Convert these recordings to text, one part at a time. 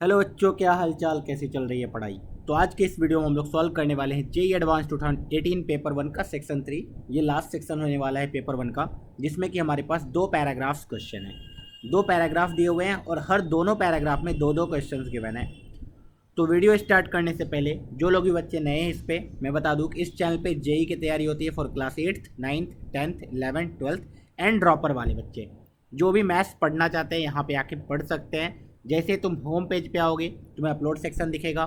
Hello बच्चों, क्या हालचाल, कैसी चल रही है पढ़ाई। तो आज के इस वीडियो में हम लोग सॉल्व करने वाले हैं जेई एडवांस 2018 पेपर 1 का सेक्शन 3। ये लास्ट सेक्शन होने वाला है पेपर 1 का, जिसमें कि हमारे पास दो पैराग्राफ्स क्वेश्चन है। दो पैराग्राफ दिए हुए हैं और हर दोनों पैराग्राफ में दो दो क्वेश्चन गिवन है। तो वीडियो स्टार्ट करने से पहले जो लोग भी बच्चे नए हैं इस पर मैं बता दूँ कि इस चैनल पर जेई की तैयारी होती है for class 8th 9th 10th 11th 12th and dropper वाले बच्चे। जो भी मैथ्स पढ़ना चाहते हैं यहाँ पे आके पढ़ सकते हैं। जैसे तुम होम पेज पे आओगे तुम्हें अपलोड सेक्शन दिखेगा,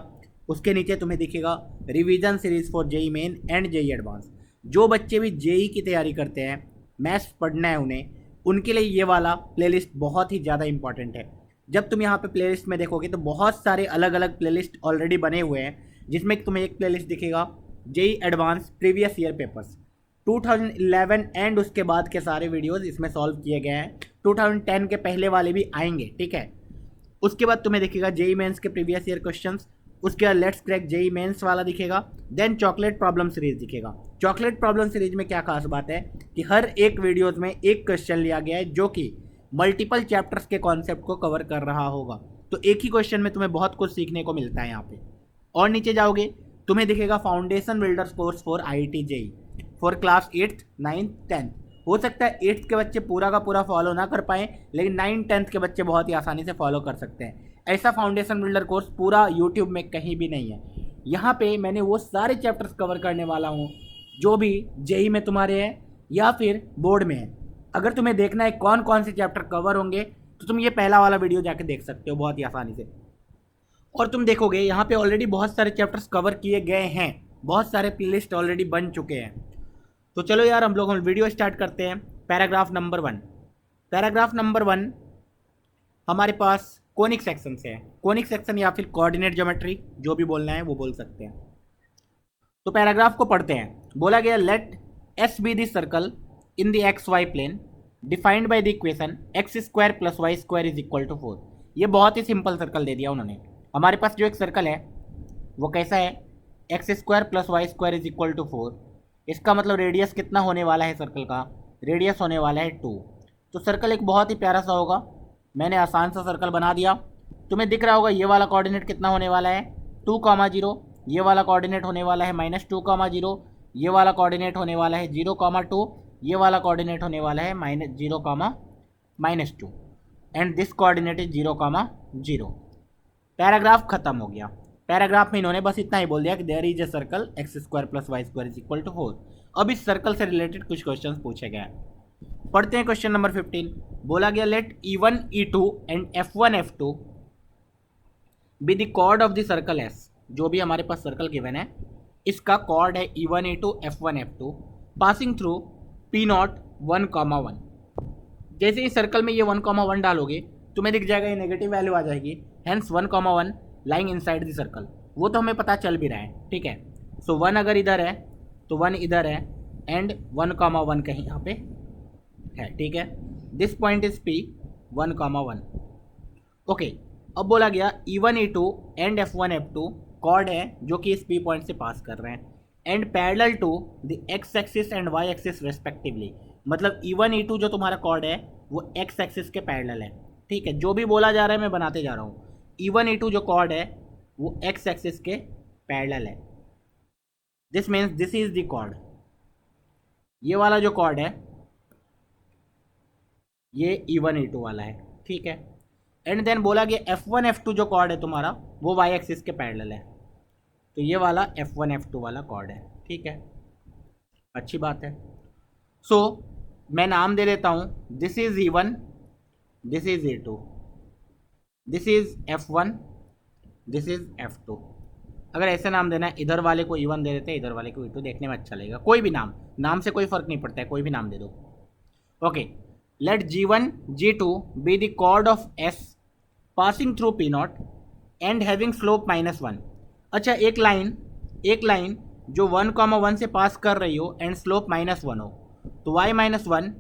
उसके नीचे तुम्हें दिखेगा revision series for JEE main and JEE advance. जो बच्चे भी जेई की तैयारी करते हैं, मैथ्स पढ़ना है उन्हें, उनके लिए ये वाला प्लेलिस्ट बहुत ही ज़्यादा इंपॉर्टेंट है। जब तुम यहाँ पे प्लेलिस्ट में देखोगे तो बहुत सारे अलग अलग प्लेलिस्ट ऑलरेडी बने हुए हैं, जिसमें तुम्हें एक प्लेलिस्ट दिखेगा JEE advance previous year papers 2011 and उसके बाद के सारे वीडियोस इसमें सॉल्व किए गए हैं। 2010 के पहले वाले भी आएंगे, ठीक है। उसके बाद तुम्हें दिखेगा जेई मेंस के प्रीवियस ईयर क्वेश्चंस, उसके बाद लेट्स क्रैक जेई मेंस वाला दिखेगा, देन चॉकलेट प्रॉब्लम सीरीज दिखेगा। चॉकलेट प्रॉब्लम सीरीज में क्या खास बात है कि हर एक वीडियोस में एक क्वेश्चन लिया गया है जो कि मल्टीपल चैप्टर्स के कॉन्सेप्ट को कवर कर रहा होगा। तो एक ही क्वेश्चन में तुम्हें बहुत कुछ सीखने को मिलता है यहाँ पे। और नीचे जाओगे तुम्हें दिखेगा foundation builders course for IIT JEE for class 8th 9th 10th। हो सकता है 8th के बच्चे पूरा का पूरा फॉलो ना कर पाएँ, लेकिन 9th 10th के बच्चे बहुत ही आसानी से फॉलो कर सकते हैं। ऐसा फाउंडेशन बिल्डर कोर्स पूरा यूट्यूब में कहीं भी नहीं है। यहाँ पे मैंने वो सारे चैप्टर्स कवर करने वाला हूँ जो भी जेई में तुम्हारे हैं या फिर बोर्ड में है। अगर तुम्हें देखना है कौन कौन से चैप्टर कवर होंगे तो तुम ये पहला वाला वीडियो जाके देख सकते हो बहुत ही आसानी से। और तुम देखोगे यहाँ पे ऑलरेडी बहुत सारे चैप्टर्स कवर किए गए हैं, बहुत सारे प्लेलिस्ट ऑलरेडी बन चुके हैं। तो चलो यार हम वीडियो स्टार्ट करते हैं। Paragraph number 1। पैराग्राफ नंबर 1 हमारे पास कोनिक सेक्शन से है। कोनिक सेक्शन या फिर कोऑर्डिनेट ज्योमेट्री, जो भी बोलना है वो बोल सकते हैं। तो पैराग्राफ को पढ़ते हैं। बोला गया let S be the circle in the X Y plane defined by the equation X square plus Y square is equal to 4। ये बहुत ही सिंपल सर्कल दे दिया उन्होंने। हमारे पास जो एक सर्कल है वो कैसा है, X square plus Y square is equal to 4। इसका मतलब रेडियस कितना होने वाला है सर्कल का, रेडियस होने वाला है 2। तो सर्कल एक बहुत ही प्यारा सा होगा। मैंने आसान सा सर्कल बना दिया। तुम्हें दिख रहा होगा ये वाला कोऑर्डिनेट कितना होने वाला है 2,0, ये वाला कोऑर्डिनेट होने वाला है -2,0, ये वाला कोऑर्डिनेट होने वाला है 0,2, ये वाला कोऑर्डिनेट होने वाला है -0,-2 and this coordinate is 0,0। Paragraph खत्म हो गया। पैराग्राफ में इन्होंने बस इतना ही बोल दिया कि there is a circle X square plus Y square is equal to 4। अब इस सर्कल से रिलेटेड कुछ क्वेश्चंस पूछे गए। पढ़ते हैं क्वेश्चन नंबर 15। बोला गया let E1 E2 and F1 F2 be the chord of the circle S। जो भी हमारे पास सर्कल गिवन है इसका कॉर्ड है E1 E2 F1 F2 passing through P0 1,1। जैसे ही सर्कल में ये 1,1 डालोगे तुम्हें दिख जाएगा ये नेगेटिव वैल्यू आ जाएगी, hence 1,1 lying inside the circle. वो तो हमें पता चल भी रहा है, ठीक है। सो 1 अगर इधर है तो 1 इधर है एंड 1,1 कहीं यहाँ पे है, ठीक है। This point is P 1,1। Okay, अब बोला गया E1 E2 and F1 F2 cord है जो कि इस P पॉइंट से पास कर रहे हैं and parallel to the X axis and Y axis respectively. मतलब E1 E2 जो तुम्हारा कॉर्ड है वो एक्स एक्सिस के पैरेलल है, ठीक है। जो भी बोला जा रहा है मैं बनाते जा रहा हूँ। E1 E2 जो कॉर्ड है वो एक्स एक्सिस के पैरेलल है। This means this is the chord. ये वाला जो कॉर्ड है ये E1 E2 वाला है, ठीक है। एंड देन बोला गया F1 F2 जो कॉर्ड है तुम्हारा वो वाई एक्सिस के पैरेलल है। तो ये वाला F1 F2 वाला कॉर्ड है, ठीक है। अच्छी बात है। सो मैं नाम दे देता हूँ, this is E1, this is E2, this is F1, this is F2। अगर ऐसे नाम देना है, इधर वाले को E1 दे देते हैं, इधर वाले को E2, देखने में अच्छा लगेगा। कोई भी नाम से कोई फर्क नहीं पड़ता है, कोई भी नाम दे दो। Okay, let G1 G2 be the chord of S passing through P0 and having slope -1। अच्छा, एक लाइन जो 1,1 से पास कर रही हो एंड स्लोप -1 हो तो y -1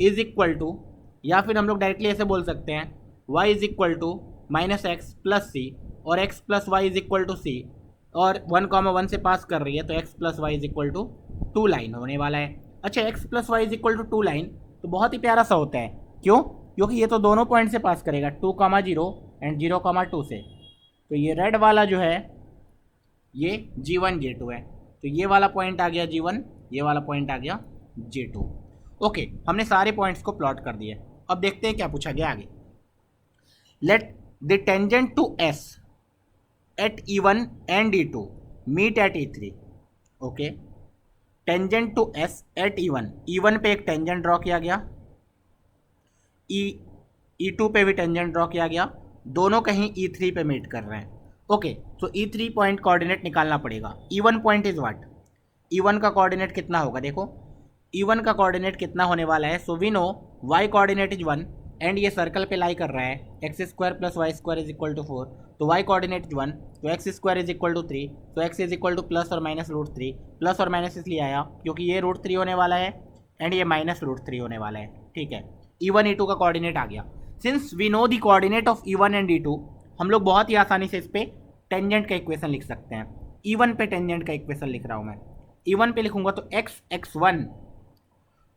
इज इक्वल टू, या फिर हम लोग डायरेक्टली ऐसे बोल सकते हैं y is equal to -x plus c और x plus Y is equal to C. और 1,1 से पास कर रही है तो x plus Y is equal to 2 line होने वाला है। अच्छा, x plus Y is equal to 2 line तो बहुत ही प्यारा सा होता है। क्यों? क्योंकि ये तो दोनों पॉइंट से पास करेगा 2,0 एंड 0,2 से। तो ये रेड वाला जो है ये G1 G2 है, तो ये वाला पॉइंट आ गया G1, ये वाला पॉइंट आ गया G2। ओके, हमने सारे पॉइंट्स को प्लॉट कर दिए। अब देखते हैं क्या पूछा गया आगे। Let the tangent to S at E1 and E2 meet at E3। Okay, tangent to S at E1 पे एक टेंजेंट ड्रॉ किया गया, E2 पे भी टेंजेंट ड्रॉ किया गया, दोनों कहीं E3 पे मीट कर रहे हैं। ओके, तो E3 पॉइंट कोऑर्डिनेट निकालना पड़ेगा। E1 point is what, E1 का कोऑर्डिनेट कितना होगा, देखो E1 का कोऑर्डिनेट कितना होने वाला है। So we know y coordinate is 1 and ये सर्कल पे लाई कर रहा है, X square plus Y square is equal to 4, तो y कोऑर्डिनेट इज 1, तो X square is equal to 3, तो x is equal to plus और माइनस √3। प्लस और माइनस इसलिए आया क्योंकि ये √3 होने वाला है एंड ये माइनस √3 होने वाला है। ठीक है, E1 E2 का कोऑर्डिनेट आ गया। Since we know the coordinate of E1 and E2, हम लोग बहुत ही आसानी से इस पे टेंजेंट का इक्वेशन लिख सकते हैं। E1 पे टेंजेंट का इक्वेशन लिख रहा हूँ मैं। E1 पे लिखूंगा तो x(1)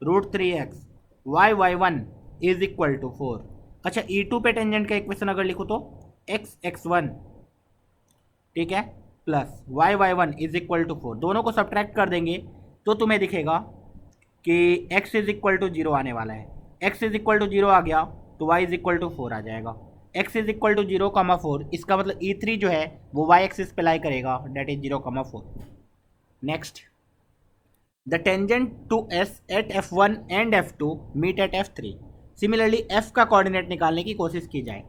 √3x y(1) is equal to 4। अच्छा, E2 पे टेंजेंट का इक्वेशन अगर लिखूँ तो x(1), ठीक है, plus y(1) is equal to 4। दोनों को सब्ट्रैक्ट कर देंगे तो तुम्हें दिखेगा कि x इज इक्वल टू 0 आने वाला है। x इज इक्वल टू 0 आ गया तो y इज इक्वल टू 4 आ जाएगा। x इज इक्वल टू 0,4, इसका मतलब E3 जो है वो y एक्सिस पे लाई करेगा, that is 0,4। Next, the tangent to S at F1 and F2 meet at F3। Similarly F का कोऑर्डिनेट निकालने की कोशिश की जाए।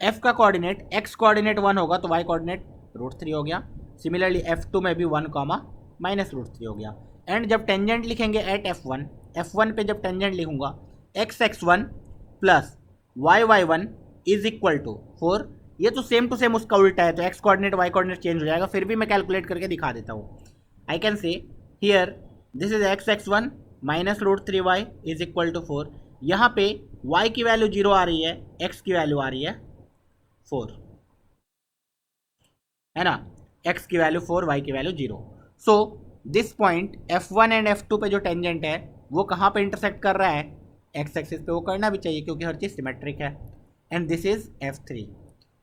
F का कोऑर्डिनेट x कोऑर्डिनेट 1 होगा तो y कोऑर्डिनेट √3 हो गया। सिमिलरली F2 में भी 1, माइनस √3 हो गया। एंड जब टेंजेंट लिखेंगे एट F1 पे जब टेंजेंट लिखूंगा x(1) plus y(1) is equal to 4। ये तो सेम टू सेम उसका उल्टा है, तो x coordinate y coordinate change हो जाएगा। फिर भी मैं कैलकुलेट करके दिखा देता हूँ। I can see here this is x(1) minus √3y is equal to 4। यहाँ पे y की वैल्यू 0 आ रही है, x की वैल्यू आ रही है 4, है ना, x की वैल्यू 4, y की value 0। So this point F1 and F2 पे जो टेंजेंट है वो कहाँ पे इंटरसेक्ट कर रहा है, x एक्सिस पे। वो करना भी चाहिए क्योंकि हर चीज़ सिमेट्रिक है। And this is F3।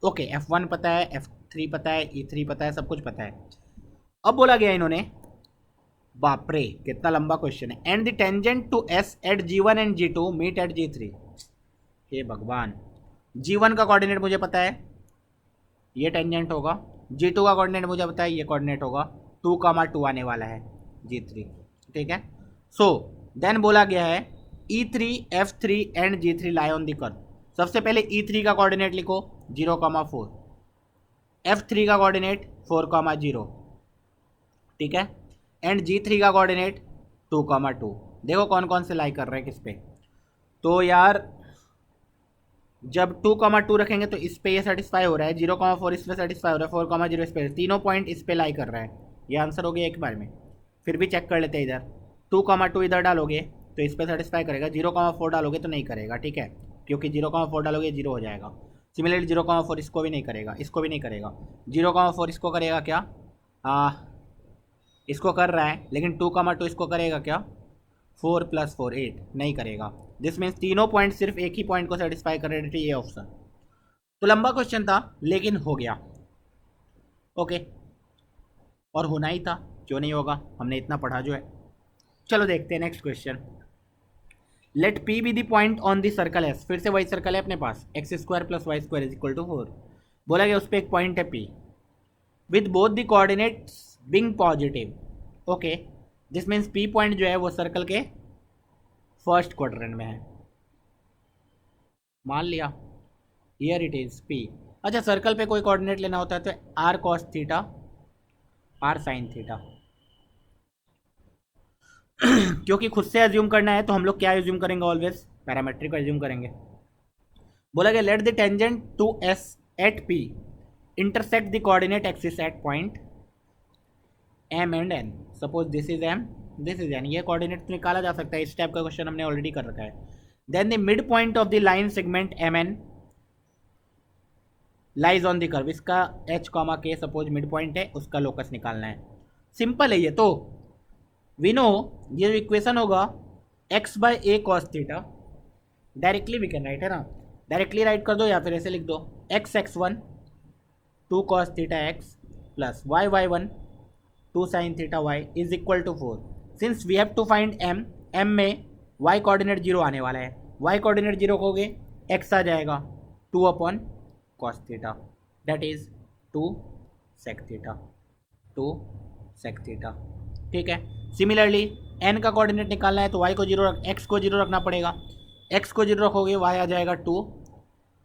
Okay, F1 पता है, F3 पता है, E3 पता है, सब कुछ पता है। अब बोला गया इन्होंने, बाप रे कितना लंबा क्वेश्चन है। And the tangent to S at G1 and G2 meet at G3। हे भगवान, G1 का कोऑर्डिनेट मुझे पता है, ये टेंजेंट होगा। G2 का कोऑर्डिनेट मुझे पता है, ये कोऑर्डिनेट होगा। 2,2 आने वाला है G3, ठीक है। सो देन बोला गया है E3, F3 and G3 lie on the curve. सबसे पहले E3 का कोऑर्डिनेट लिखो 0,4, F3 का कोऑर्डिनेट 4,0, ठीक है, एंड G3 का कोऑर्डिनेट 2,2। देखो कौन कौन से लाई कर रहे हैं किस पे। तो यार जब 2,2 रखेंगे तो इस पे ये सेटिस्फाई हो रहा है, 0,4 इस पे सेटिस्फाई हो रहा है, 4,0 इस पे, तीनों पॉइंट इस पे लाई कर रहा है। ये आंसर हो गया एक बार में। फिर भी चेक कर लेते हैं, इधर 2,2 इधर डालोगे तो इस पे सेटिस्फाई करेगा, 0,4 डालोगे तो नहीं करेगा, ठीक है, क्योंकि 0,4 डालोगे 0 हो जाएगा। सिमिलरली 0,4 इसको भी नहीं करेगा, इसको भी नहीं करेगा। 0,4 इसको करेगा क्या, इसको कर रहा है, लेकिन 2,2 इसको करेगा क्या, 4 + 4 8 नहीं करेगा। दिस मीन्स तीनों पॉइंट सिर्फ एक ही पॉइंट को सेटिस्फाई कर रहे थे, ये ऑप्शन। तो लंबा क्वेश्चन था लेकिन हो गया, ओके, और होना ही था, क्यों नहीं होगा, हमने इतना पढ़ा जो है। चलो देखते हैं next question. Let P be the point on the circle S। फिर से वही सर्कल है अपने पास, x² + y² is equal to 4। बोला गया उस पर एक पॉइंट है P with both the coordinates being positive. Okay, this means P point जो है वो सर्कल के फर्स्ट क्वाड्रेंट में है, मान लिया, हियर इट इज P। अच्छा, सर्कल पे कोई कोऑर्डिनेट लेना होता है तो r cos theta, r sin theta. क्योंकि खुद से एज्यूम करना है तो हम लोग क्या एज्यूम करेंगे, ऑलवेज पैरामेट्रिक एज्यूम करेंगे। बोला गया let the tangent to S at P intersect the coordinate axis at point M and N। Suppose this is M, this is N। ये कोऑर्डिनेट निकाला जा सकता है, इस टाइप का क्वेश्चन हमने ऑलरेडी कर रखा है। Then the mid point of the line segment MN lies on the curve. इसका H, K suppose mid point है, उसका लोकस निकालना है। सिंपल है ये तो। वी नो ये जो इक्वेशन होगा x/a cos theta, directly we can write, है ना, डायरेक्टली राइट कर दो या फिर ऐसे लिख दो x(1) 2 cos theta x plus y1 2 sin theta y is equal to 4। Since we have to find m में y कोऑर्डिनेट 0 आने वाला है, y कोऑर्डिनेट 0 खोगे x आ जाएगा 2 upon cos theta, that is 2 sec theta, 2 sec theta. ठीक है। Similarly n का कोऑर्डिनेट निकालना है तो y को 0 x को 0 रखना पड़ेगा, x को 0 रखोगे y आ जाएगा 2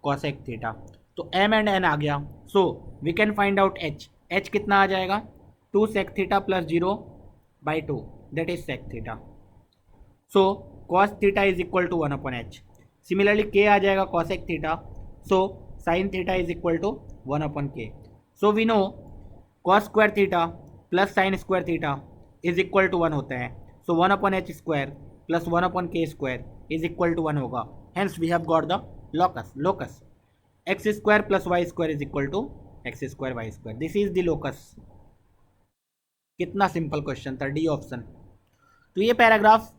cosec थीटा। तो m एंड n आ गया। So we can find out h कितना आ जाएगा 2 sec theta plus 0 by 2 that is sec theta. So cos theta is equal to 1 upon h। Similarly k आ जाएगा cosec theta, so sin theta is equal to 1 upon k। So we know cos square theta plus sine square theta is equal to 1 होता है। So 1 upon h square plus 1 upon k square is equal to 1 होगा। Hence we have got the locus x square plus y square is equal to x square y square. This is the locus. कितना simple question था, D option. तो ये paragraph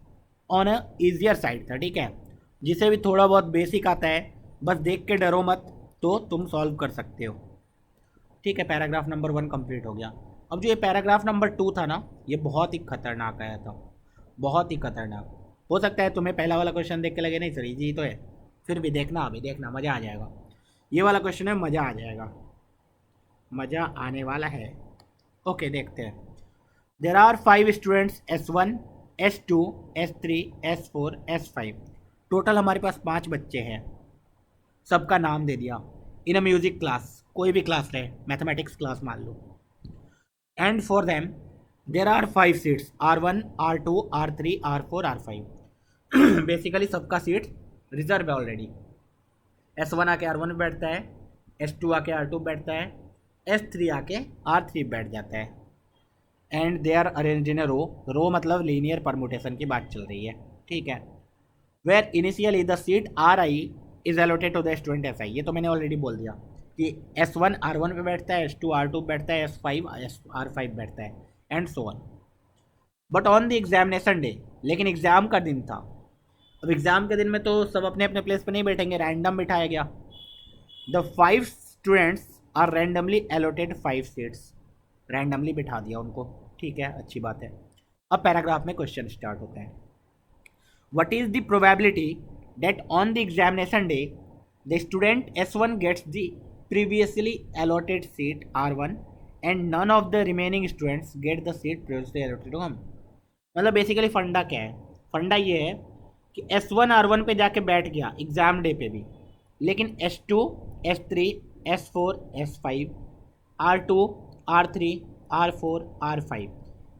on a easier side था, ठीक है। जिसे भी थोड़ा बहुत बेसिक आता है बस देख के डरो मत, तो तुम सॉल्व कर सकते हो। ठीक है, पैराग्राफ नंबर 1 कंप्लीट हो गया। अब जो ये पैराग्राफ नंबर 2 था ना, ये बहुत ही खतरनाक आया था, बहुत ही खतरनाक। हो सकता है तुम्हें पहला वाला क्वेश्चन देख के लगे नहीं सर इजी तो है, फिर भी देखना, अभी देखना मज़ा आ जाएगा। ये वाला क्वेश्चन है, मज़ा आ जाएगा, मज़ा आने वाला है। ओके, देखते हैं। There are 5 students S1 S2 S3 S4 S5। Total हमारे पास 5 बच्चे हैं। सबका नाम दे दिया इन अ म्यूजिक क्लास, कोई भी क्लास रहे, मैथमेटिक्स क्लास मान लो। And for them there are 5 seats R1 R2 R3 R4 R5। Basically सबका सीट रिजर्व है ऑलरेडी। S1 आके R1 में बैठता है, S2 आके R2 बैठता है, S3 आके R3 बैठ जाता है। And they are arrange in a row मतलब लीनियर परमुटेशन की बात चल रही है, ठीक है। Where initially the seat RI is allotted to the student SI। ये तो मैंने ऑलरेडी बोल दिया कि S1 R1 पे बैठता है, S2 R2 बैठता है, S5 R5 बैठता है, and so on. But on the examination day, लेकिन एग्जाम का दिन था। अब एग्जाम के दिन में तो सब अपने अपने प्लेस पे नहीं बैठेंगे, रैंडम बिठाया गया। The 5 students are randomly allotted 5 seats, randomly बिठा दिया उनको, ठीक है, अच्छी बात है। अब पैराग्राफ में क्वेश्चन स्टार्ट होते हैं। What is the probability that on the examination day the student S1 gets the previously allotted seat R1 and none of the remaining students get the seat previously allotted to them. मतलब basically फंडा क्या है? फंडा ये है कि S1 R1 पे जाके बैठ गया एग्जाम डे पे भी, लेकिन S2 S3 S4 S5 R2 R3 R4 R5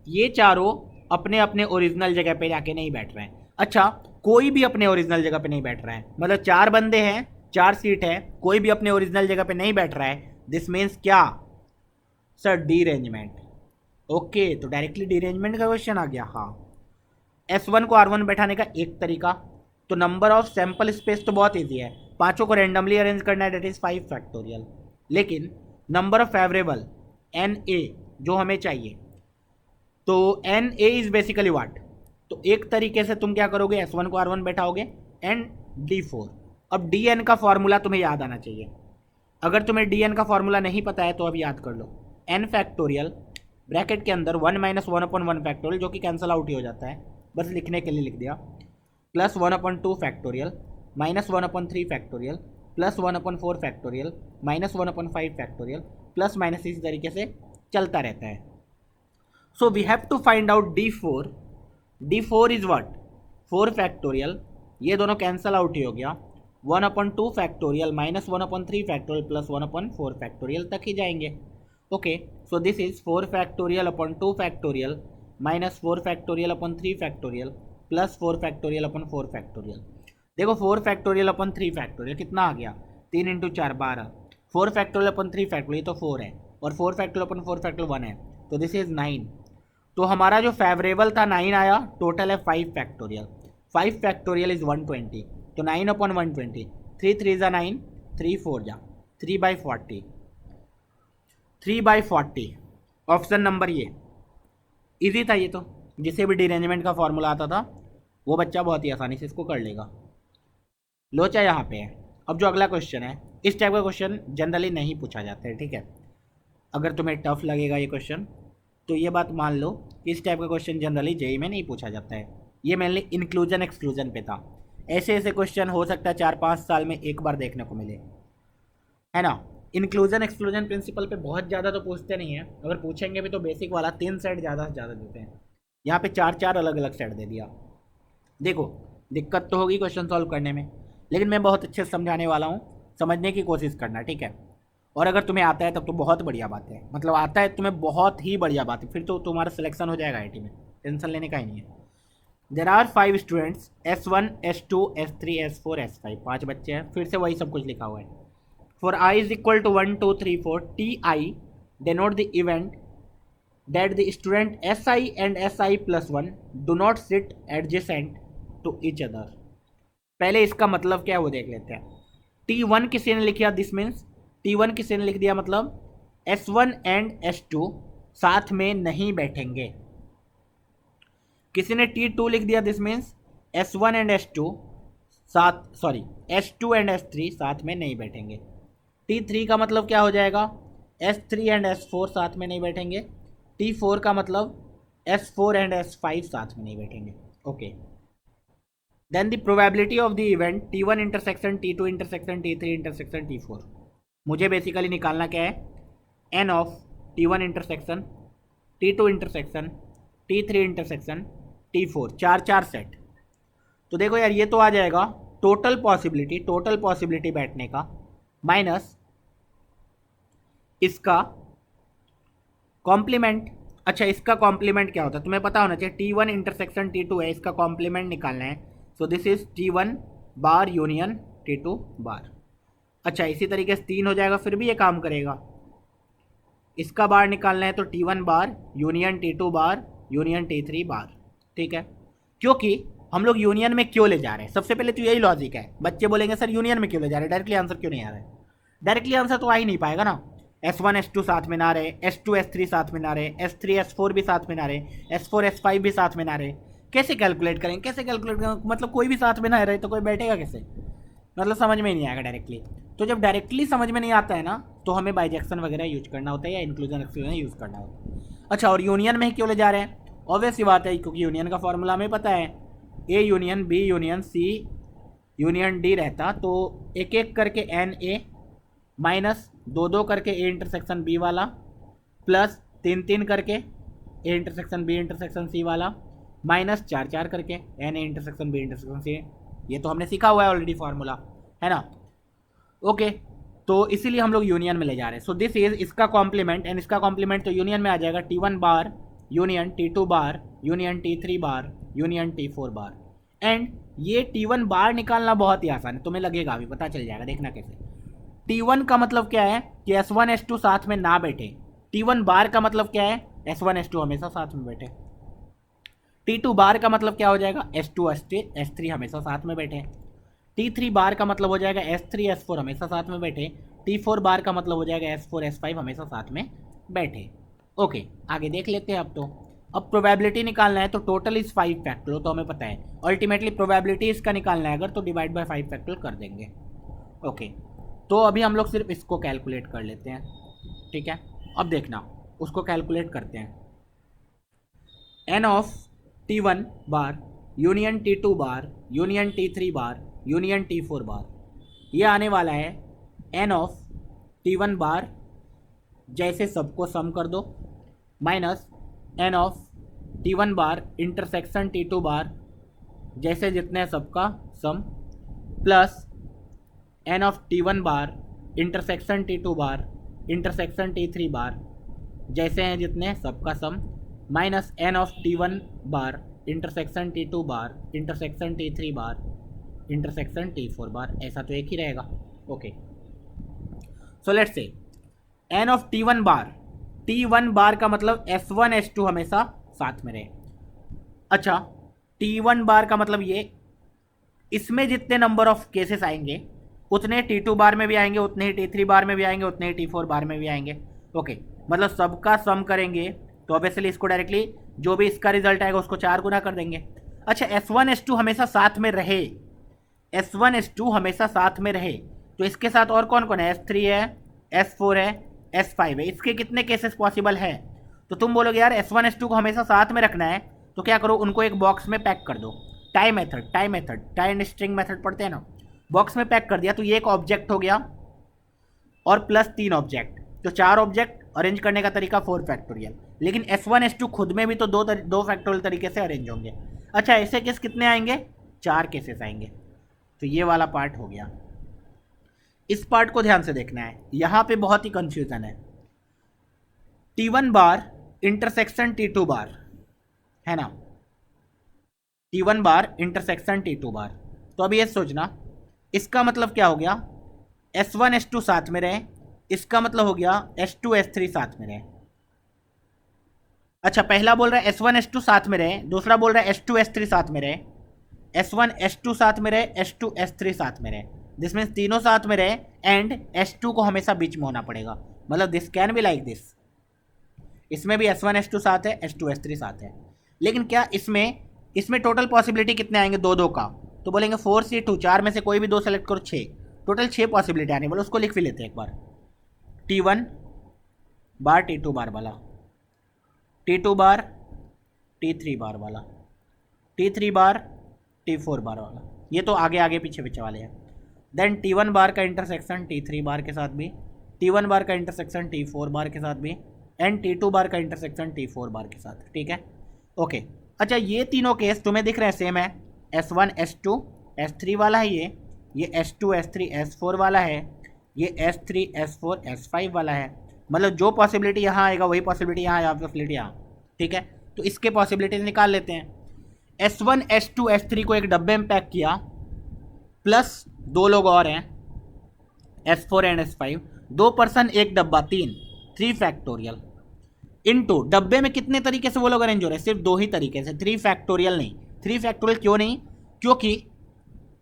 ये चारों अपने अपने ओरिजिनल जगह पे जाके नहीं बैठ रहे हैं। अच्छा, कोई भी अपने ओरिजिनल जगह पे नहीं बैठ रहा है, मतलब 4 बंदे हैं, 4 सीट है, कोई भी अपने ओरिजिनल जगह पे नहीं बैठ रहा है। दिस मीन्स क्या सर? डीरेंजमेंट। ओके, तो डायरेक्टली डीरेंजमेंट का क्वेश्चन आ गया। हाँ, S1 को R1 बैठाने का एक तरीका, तो नंबर ऑफ सैंपल स्पेस तो बहुत ईजी है, 5 को रेंडमली अरेंज करना है, डेट इज 5 फैक्टोरियल। लेकिन नंबर ऑफ फेवरेबल NA जो हमें चाहिए, तो NA इज बेसिकली व्हाट? तो एक तरीके से तुम क्या करोगे, S1 को R1 बैठाओगे एंड D4। अब DN का फॉर्मूला तुम्हें याद आना चाहिए। अगर तुम्हें DN का फॉर्मूला नहीं पता है तो अब याद कर लो। N फैक्टोरियल ब्रैकेट के अंदर 1 - 1/1 फैक्टोरियल, जो कि कैंसिल आउट ही हो जाता है, बस लिखने के लिए लिख दिया, plus 1/2 factorial minus 1/3 factorial plus 1/4 factorial minus 1/5 factorial plus minus इसी तरीके से चलता रहता है। So we have to find out D4। D4 is what? 4 factorial, ये दोनों कैंसिल आउट ही हो गया, 1/2 factorial minus 1/3 factorial plus 1/4 factorial तक ही जाएंगे। Okay, so this is 4 factorial upon 2 factorial minus 4 factorial upon 3 factorial plus 4 factorial upon 4 factorial. देखो 4 factorial upon 3 factorial कितना आ गया? 3 × 4 12। 4 फैक्टोरियल अपॉन 3 फैक्टोरियल तो 4 है, और 4 फैक्टोरियल अपॉन 4 फैक्टोरियल 1 है, तो दिस इज 9। तो हमारा जो फेवरेबल था 9 आया, टोटल है 5 फैक्टोरियल। 5 फैक्टोरियल इज 120, तो 9/120, 3 3 = 9, 3 4 जा 3/40, 3/40 ऑप्शन नंबर ये। इजी था ये तो, जिसे भी डिरेंजमेंट का फॉर्मूला आता था वो बच्चा बहुत ही आसानी से इसको कर लेगा। लोचा यहाँ पे है। अब जो अगला क्वेश्चन है, इस टाइप का क्वेश्चन जनरली नहीं पूछा जाता है, ठीक है। अगर तुम्हें टफ लगेगा ये क्वेश्चन तो ये बात मान लो कि इस टाइप का क्वेश्चन जनरली जेईई में नहीं पूछा जाता है। ये मेनली इंक्लूजन एक्सक्लूजन पे था। ऐसे ऐसे क्वेश्चन हो सकता है 4-5 साल में एक बार देखने को मिले, है ना। इंक्लूजन एक्सक्लूजन प्रिंसिपल पे बहुत ज़्यादा तो पूछते नहीं है, अगर पूछेंगे भी तो बेसिक वाला 3 सेट ज़्यादा से ज़्यादा देते हैं। यहाँ पे 4-4 अलग अलग सेट दे दिया। देखो दिक्कत तो होगी क्वेश्चन सॉल्व करने में, लेकिन मैं बहुत अच्छे से समझाने वाला हूँ, समझने की कोशिश करना, ठीक है। और अगर तुम्हें आता है तब तो बहुत बढ़िया बात है, मतलब आता है तुम्हें बहुत ही बढ़िया बात है, फिर तो तुम्हारा सिलेक्शन हो जाएगा आईटी में, टेंशन लेने का ही नहीं है। देर are 5 students S1 S2 S3 S4 S5, 5 बच्चे हैं, फिर से वही सब कुछ लिखा हुआ है। For I is equal to 1 2 3 4 TI denote the event that the student SI and SI plus 1 do not sit adjacent to each other। पहले इसका मतलब क्या है वो देख लेते हैं। T1 किसी ने लिखा, दिस मीन्स T1 किसी ने लिख दिया मतलब S1 एंड S2 साथ में नहीं बैठेंगे। किसी ने T2 लिख दिया, this means S1 and S2 S2 and S3 साथ में नहीं बैठेंगे। T3 का मतलब क्या हो जाएगा, S3 एंड S4 साथ में नहीं बैठेंगे। T4 का मतलब S4 एंड S5 साथ में नहीं बैठेंगे। Okay, then the probability of the event T1 intersection T2 intersection T3 intersection T4। मुझे बेसिकली निकालना क्या है, N of T1 intersection T2 intersection T3 intersection T4, 4 set. तो देखो यार ये तो आ जाएगा टोटल पॉसिबिलिटी बैठने का माइनस इसका कॉम्प्लीमेंट। अच्छा इसका कॉम्प्लीमेंट क्या होता है तुम्हें पता होना चाहिए, T1 इंटरसेक्शन T2 है, इसका कॉम्प्लीमेंट निकालना है। सो this is T1 bar union T2 बार। अच्छा इसी तरीके से 3 हो जाएगा, फिर भी ये काम करेगा। इसका बार निकालना है तो T1 बार यूनियन T2 बार यूनियन T3 बार, ठीक है। क्योंकि हम लोग यूनियन में क्यों ले जा रहे हैं, सबसे पहले तो यही लॉजिक है। बच्चे बोलेंगे सर यूनियन में क्यों ले जा रहे हैं, डायरेक्टली आंसर क्यों नहीं आ रहा है। डायरेक्टली आंसर तो आ ही नहीं पाएगा ना। S1 S2 साथ में ना रहे, S2 S3 साथ में ना रहे, S3 S4 भी साथ में ना रहे, S4 S5 भी साथ में ना रहे, कैसे कैलकुलेट करेंगे, मतलब कोई भी साथ में ना रहे तो कोई बैठेगा कैसे, मतलब समझ में नहीं आएगा डायरेक्टली। तो जब डायरेक्टली समझ में नहीं आता है ना तो हमें बाइजेक्शन वगैरह यूज करना होता है या इंक्लूजन एक्सक्लूजन यूज करना होता है। अच्छा और यूनियन में क्यों ले जा रहे हैं, ऑब्वियस सी बात है क्योंकि यूनियन का फॉर्मूला हमें पता है, A union B union C union D रहता तो एक एक करके NA माइनस 2 करके A इंटरसेक्शन B वाला प्लस 3 करके A intersection B intersection C वाला माइनस 4 करके NA intersection B intersection C। ये तो हमने सीखा हुआ है ऑलरेडी फार्मूला, है ना। ओके तो इसीलिए हम लोग यूनियन में ले जा रहे हैं। सो दिस इज इसका कॉम्प्लीमेंट, एंड इसका कॉम्प्लीमेंट तो यूनियन में आ जाएगा T1 bar union T2 bar union T3 bar union T4 bar. And ये T1 बार निकालना बहुत ही आसान है, तुम्हें लगेगा अभी पता चल जाएगा, देखना कैसे। T1 का मतलब क्या है कि S1 S2 साथ में ना बैठे। T1 बार का मतलब क्या है, S1 S2 हमेशा साथ में बैठे। T2 बार का मतलब क्या हो जाएगा, S2 S3 हमेशा साथ में बैठे। T3 बार का मतलब हो जाएगा S3 S4 हमेशा साथ में बैठे। T4 बार का मतलब हो जाएगा S4 S5 हमेशा साथ में बैठे। ओके आगे देख लेते हैं। अब प्रोबेबिलिटी निकालना है तो टोटल इज 5 फैक्टोरियल, तो हमें पता है अल्टीमेटली प्रोबेबिलिटी इसका निकालना है अगर तो डिवाइड बाय 5 फैक्टोरियल कर देंगे। ओके तो अभी हम लोग सिर्फ इसको कैलकुलेट कर लेते हैं, ठीक है। अब देखना उसको कैलकुलेट करते हैं। N of T1 bar union T2 bar union T3 bar union T4 बार, ये आने वाला है N ऑफ T1 बार, जैसे सबको सम कर दो, minus N of T1 bar intersection T2 bar, जैसे जितने सबका sum, plus N of T1 bar intersection T2 bar intersection T3 bar, जैसे हैं जितने सबका sum, minus N of T1 bar intersection T2 bar intersection T3 bar intersection T4 bar, ऐसा तो एक ही रहेगा। Okay so let's say N of T1 bar का मतलब S1 S2 हमेशा साथ में रहे। अच्छा T1 बार का मतलब ये, इसमें जितने नंबर ऑफ केसेस आएंगे उतने T2 बार में भी आएंगे, उतने ही T3 बार में भी आएंगे, उतने ही T4 बार में भी आएंगे। ओके मतलब सबका सम करेंगे तो ऑब्वियसली इसको डायरेक्टली जो भी इसका रिजल्ट आएगा उसको 4 गुना कर देंगे। अच्छा S1 S2 हमेशा साथ में रहे, S1 S2 हमेशा साथ में रहे तो इसके साथ और कौन कौन है, S3 है, S4 है, S5 है, इसके कितने केसेस पॉसिबल है? तो तुम बोलोगे यार S1 S2 को हमेशा साथ में रखना है, तो क्या करो, उनको एक बॉक्स में पैक कर दो। Tie method, tie and string method पढ़ते हैं ना, बॉक्स में पैक कर दिया तो ये एक ऑब्जेक्ट हो गया और प्लस 3 ऑब्जेक्ट, तो 4 ऑब्जेक्ट। अरेंज करने का तरीका 4 फैक्टोरियल। लेकिन S1 S2 खुद में भी तो दो फैक्टोरियल तरीके से अरेंज होंगे। अच्छा, ऐसे केस कितने आएंगे? 4 केसेस आएंगे। तो ये वाला पार्ट हो गया। इस पार्ट को ध्यान से देखना है, यहां पे बहुत ही कंफ्यूजन है। T1 बार इंटरसेक्शन T2 बार है ना, T1 बार इंटरसेक्शन T2 बार। तो अब ये सोचना, इसका मतलब क्या हो गया? S1 S2 साथ में रहे, इसका मतलब हो गया S2 S3 साथ में रहे। अच्छा, पहला बोल रहा है S1 S2 साथ में रहे, दूसरा बोल रहा है S2 S3 साथ में रहे। S1 S2 साथ में रहे, S2 S3 साथ में रहे, दिस मीन्स तीनों साथ में रहे एंड S2 को हमेशा बीच में होना पड़ेगा। मतलब this can be like this, इसमें भी S1 S2 साथ है, S2 S3 साथ है। लेकिन क्या इसमें टोटल पॉसिबिलिटी कितने आएंगे? दो का। तो बोलेंगे 4C2, 4 में से कोई भी 2 सेलेक्ट करो, 6, टोटल 6 पॉसिबिलिटी आने वाले। उसको लिख भी लेते हैं एक बार। T1 बार T2 बार वाला, T2 बार T3 बार वाला, T3 बार T4 बार वाला, ये तो आगे आगे पीछे पीछे वाले हैं। देन T1 बार का इंटरसेक्शन T3 बार के साथ भी, T1 बार का इंटरसेक्शन T4 बार के साथ भी, एंड T2 बार का इंटरसेक्शन T4 बार के साथ। ठीक है, ओके। अच्छा, ये तीनों केस तुम्हें दिख रहे हैं सेम है। S1 S2 S3 वाला है, ये S2 S3 S4 वाला है, ये S3 S4 S5 वाला है। मतलब जो पॉसिबिलिटी यहाँ आएगा वही पॉसिबिलिटी यहाँ, यहाँ पॉसिबिलिटी यहाँ। ठीक है, तो इसके पॉसिबिलिटी निकाल लेते हैं। S1 S2 S3 को एक डब्बे में पैक किया, प्लस 2 लोग और हैं S4 एंड S5, 2 पर्सन एक डब्बा, 3 फैक्टोरियल इनटू डब्बे में कितने तरीके से वो लोग अरेंज हो रहे हैं? सिर्फ 2 ही तरीके से, 3 फैक्टोरियल नहीं। 3 फैक्टोरियल क्यों नहीं? क्योंकि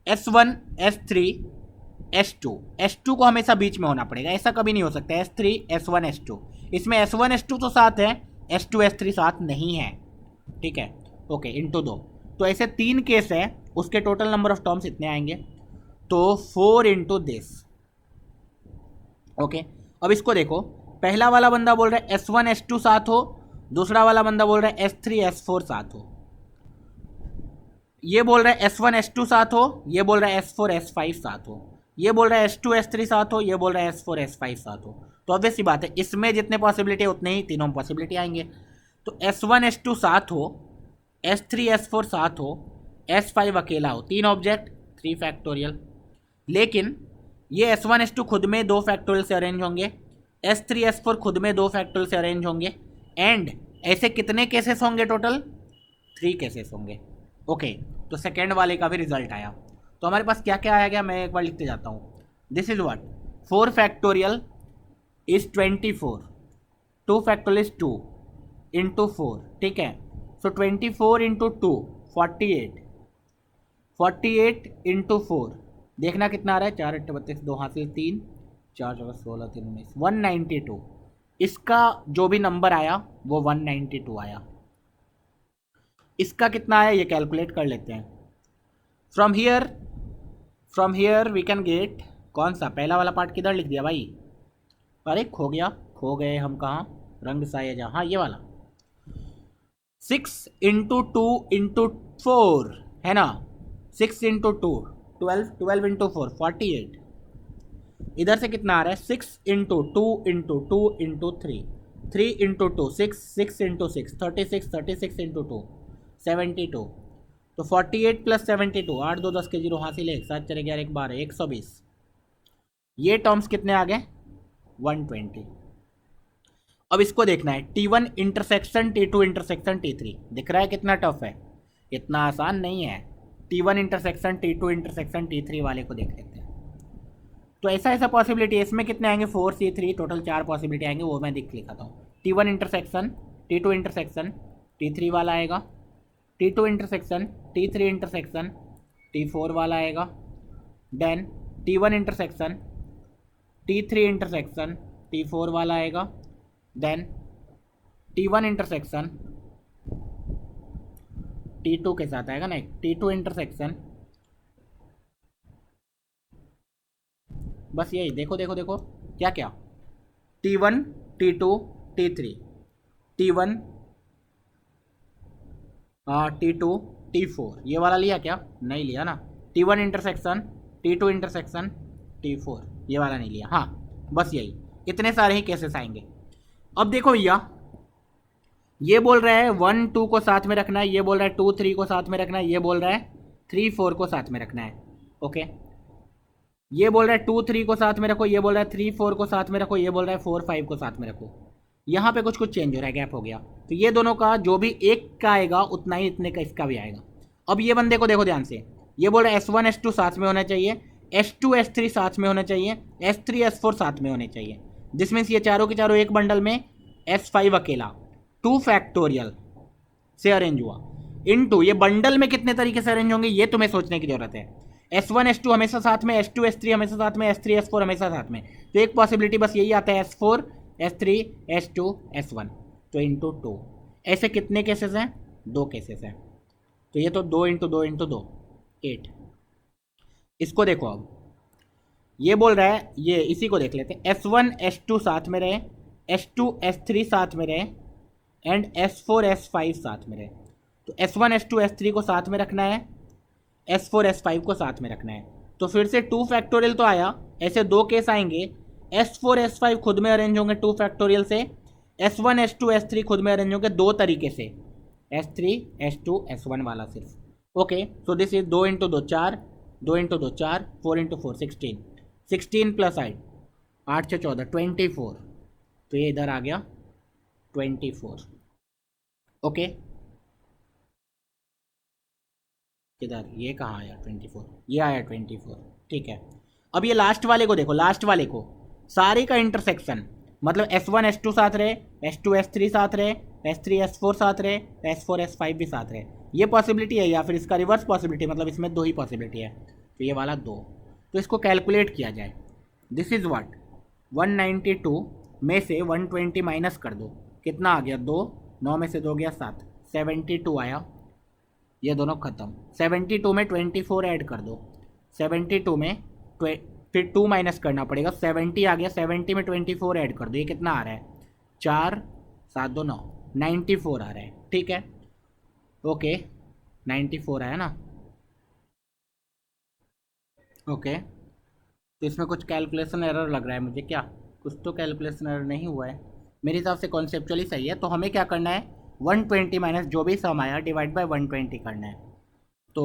S1 S3 S2 को हमेशा बीच में होना पड़ेगा, ऐसा कभी नहीं हो सकता S3 S1 S2। इसमें S1 S2 तो साथ है, S2 S3 साथ नहीं है। ठीक है, ओके, इनटू 2। तो ऐसे 3 केस है, उसके टोटल नंबर ऑफ टर्म्स इतने आएंगे, तो 4 इंटू दिस। ओके, अब इसको देखो, पहला वाला बंदा बोल रहा है S1 S2 साथ हो, दूसरा वाला बंदा बोल रहा है S3 S4 साथ हो, ये बोल रहा है S1 S2 साथ हो, ये बोल रहा है S4 S5 साथ हो, ये बोल रहा है S2 S3 साथ हो, ये बोल रहा है S4 S5 साथ हो। तो ऑब्वियस सी बात है, इसमें जितने पॉसिबिलिटी है उतने ही तीनों में पॉसिबिलिटी आएंगे। तो S1 S2 साथ हो, S3 S4 साथ हो, S5 अकेला हो, 3 ऑब्जेक्ट, 3 फैक्टोरियल। लेकिन ये S1 S2 खुद में 2 फैक्टोरियल से अरेंज होंगे, S3 S4 खुद में 2 फैक्टोरियल से अरेंज होंगे, एंड ऐसे कितने केसेस होंगे? टोटल 3 केसेस होंगे। ओके, तो सेकेंड वाले का भी रिजल्ट आया। तो हमारे पास क्या क्या आया गया, मैं एक बार लिखते जाता हूँ। This is what 4 factorial is 24, 2 factorial is 2 into 4। ठीक है, सो 24 इंटू 2 48, 48 इंटू 4 देखना कितना आ रहा है, 4 8 32, 2 हासिल 3, 4 4 16 3 19, 192। इसका जो भी नंबर आया वो 192 आया। इसका कितना आया ये कैलकुलेट कर लेते हैं। From here we can get, कौन सा पहला वाला पार्ट किधर लिख दिया भाई? अरे खो गए हम कहाँ, रंग साया जहाँ, हाँ ये वाला। 6 इंटू 2 इंटू 4 है ना, 6 इंटू 2 12, 12 इंटू 4 48। इधर से कितना आ रहा है? 6 into 2 into 2 into 3, 3 into 2 6, 6 into 6 36, 36 into 2 72। तो 48 प्लस 72, 8 2 10 के 0 हासिल है, 7 4 11 1 12, 120। ये टर्म्स कितने आ गए? 120। अब इसको देखना है T1 intersection T2 intersection T3। दिख रहा है कितना टफ है? इतना आसान नहीं है। T1 intersection T2 intersection T3 वाले को देख लेते हैं। तो ऐसा पॉसिबिलिटी है, इसमें कितने आएंगे? 4C3, टोटल 4 पॉसिबिलिटी आएंगे, वो मैं लिखाता हूँ। T1 intersection T2 intersection T3 वाला आएगा, T2 intersection T3 intersection T4 वाला आएगा, then T1 intersection T3 intersection T4 वाला आएगा, देन T1 इंटरसेक्शन T2 के साथ आएगा ना, T2 इंटरसेक्शन, बस यही देखो क्या क्या T1 T2 T3 T1 T2 T4 ये वाला लिया क्या? नहीं लिया ना। T1 intersection T2 intersection T4 ये वाला नहीं लिया। हाँ बस यही, इतने सारे ही केसेस आएंगे। अब देखो भैया, ये बोल रहा है 1 2 को साथ में रखना है, ये बोल रहा है 2 3 को साथ में रखना है, ये बोल रहा है 3 4 को साथ में रखना है। ओके, ये बोल रहा है 2 3 को साथ में रखो, ये बोल रहा है 3 4 को साथ में रखो, ये बोल रहा है 4 5 को साथ में रखो। यहाँ पे कुछ कुछ चेंज हो रहा है, गैप हो गया। तो ये दोनों का जो भी एक का आएगा उतना ही इतने का इसका भी आएगा। अब ये बंदे को देखो ध्यान से, ये बोल रहा है S1 S2 साथ में होना चाहिए, S2 S3 साथ में होना चाहिए, S3 S4 साथ में होने चाहिए, जिसमें ये चारों के चारों एक बंडल में S5 अकेला 2 फैक्टोरियल से अरेंज हुआ। इनटू ये बंडल में कितने तरीके से अरेंज होंगे ये तुम्हें सोचने की जरूरत है। S1 S2 हमेशा साथ में, S2 S3 हमेशा साथ में, S3 S4 हमेशा साथ में। तो एक पॉसिबिलिटी बस यही आता है S4 S3 S2 S1, तो इंटू 2। ऐसे कितने केसेस हैं? 2 केसेस हैं। तो ये तो 2 इंटू 2 इंटू 2 8। इसको देखो, अब ये बोल रहा है, ये इसी को देख लेते हैं। S1 S2 साथ में रहे, S2 S3 साथ में रहे एंड S4 S5 साथ में रहे। तो S1 S2 S3 को साथ में रखना है, S4 S5 को साथ में रखना है। तो फिर से 2 फैक्टोरियल तो आया, ऐसे 2 केस आएंगे। S4 S5 खुद में अरेंज होंगे 2 फैक्टोरियल से, S1 S2 S3 खुद में अरेंज होंगे 2 तरीके से, S3 S2 S1 वाला सिर्फ। Okay, so this is 2 into 2 4, 2 into 2 4, 4 into 4 16, 16 plus 8 8 से 14 24। तो ये इधर आ गया 24। ओके, किधर, ये कहाँ आया 24, ये आया 24। ठीक है, अब ये लास्ट वाले को देखो, लास्ट वाले को सारे का इंटरसेक्शन, मतलब S1 S2 साथ रहे, S2 S3 साथ रहे, S3 S4 साथ रहे, S4 S5 भी साथ रहे। ये पॉसिबिलिटी है, या फिर इसका रिवर्स पॉसिबिलिटी, मतलब इसमें 2 ही पॉसिबिलिटी है। तो ये वाला 2, तो इसको कैलकुलेट किया जाए। दिस इज़ व्हाट, 192 में से 120 माइनस कर दो, कितना आ गया 2, 9 में से 2 गया 7, 72 आया। ये दोनों ख़त्म। 72 में 24 ऐड कर दो, 72 में फिर 2 माइनस करना पड़ेगा, 70 आ गया, 70 में 24 ऐड कर दो, ये कितना आ रहा है 4 7 2 9, 94 आ रहा है। ठीक है, ओके 94 आया ना। ओके, तो इसमें कुछ कैलकुलेशन एरर लग रहा है मुझे, क्या कुछ तो कैलकुलेशन एरर नहीं हुआ है मेरे हिसाब से, कॉन्सेप्चुअली सही है। तो हमें क्या करना है, 120 माइनस जो भी सम आया डिवाइड बाय 120 करना है। तो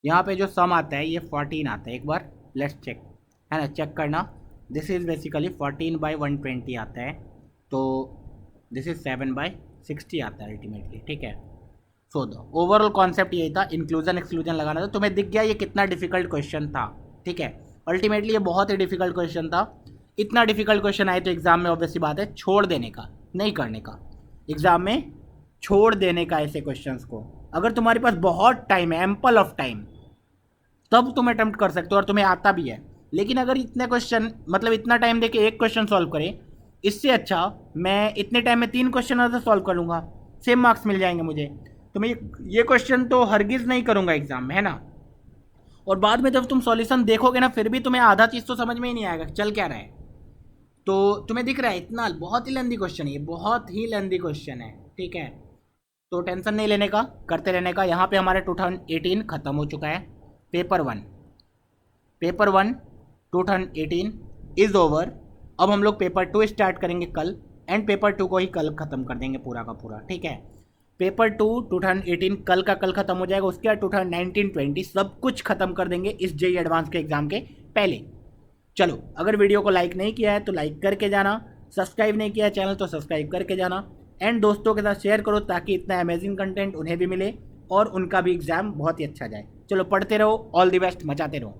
यहाँ पे जो सम आता है ये 14 आता है, एक बार लेट्स चेक, है ना, चेक करना। दिस इज़ बेसिकली 14 बाई 120 आता है, तो दिस इज़ 7 बाई 60 आता है अल्टीमेटली। ठीक है, सो द ओवरऑल कॉन्सेप्ट यही था, इंक्लूजन एक्सक्लूजन लगाना था। तुम्हें दिख गया ये कितना डिफिकल्ट क्वेश्चन था। ठीक है, अल्टीमेटली ये बहुत ही डिफिकल्ट क्वेश्चन था। इतना डिफिकल्ट क्वेश्चन आए तो एग्जाम में ऑब्वियसली बात है छोड़ देने का, नहीं करने का, एग्जाम में छोड़ देने का ऐसे क्वेश्चंस को। अगर तुम्हारे पास बहुत टाइम है, एम्पल ऑफ टाइम, तब तुम अटेम्प्ट कर सकते हो और तुम्हें आता भी है। लेकिन अगर इतने क्वेश्चन, मतलब इतना टाइम दे के एक क्वेश्चन सॉल्व करें, इससे अच्छा मैं इतने टाइम में 3 क्वेश्चन और सॉल्व कर लूँगा, सेम मार्क्स मिल जाएंगे मुझे। तो मैं ये क्वेश्चन तो हरगिज़ नहीं करूँगा एग्जाम में, है ना। और बाद में जब तुम सॉल्यूशन देखोगे ना, फिर भी तुम्हें आधा चीज़ तो समझ में ही नहीं आएगा चल क्या रहा है। तो तुम्हें दिख रहा है इतना बहुत ही लेंदी क्वेश्चन है, ये बहुत ही लेंदी क्वेश्चन है। ठीक है, तो टेंशन नहीं लेने का, करते रहने का। यहाँ पे हमारे 2018 ख़त्म हो चुका है, पेपर 1 2018 इज़ ओवर। अब हम लोग पेपर 2 स्टार्ट करेंगे कल, एंड पेपर 2 को ही कल ख़त्म कर देंगे पूरा का पूरा। ठीक है, पेपर 2 2018 कल का कल ख़त्म हो जाएगा, उसके बाद 2019-20 सब कुछ ख़त्म कर देंगे इस जेईई एडवांस के एग्ज़ाम के पहले। चलो, अगर वीडियो को लाइक नहीं किया है तो लाइक करके जाना, सब्सक्राइब नहीं किया है चैनल तो सब्सक्राइब करके जाना, एंड दोस्तों के साथ शेयर करो ताकि इतना अमेजिंग कंटेंट उन्हें भी मिले और उनका भी एग्ज़ाम बहुत ही अच्छा जाए। चलो पढ़ते रहो, ऑल द बेस्ट, मचाते रहो।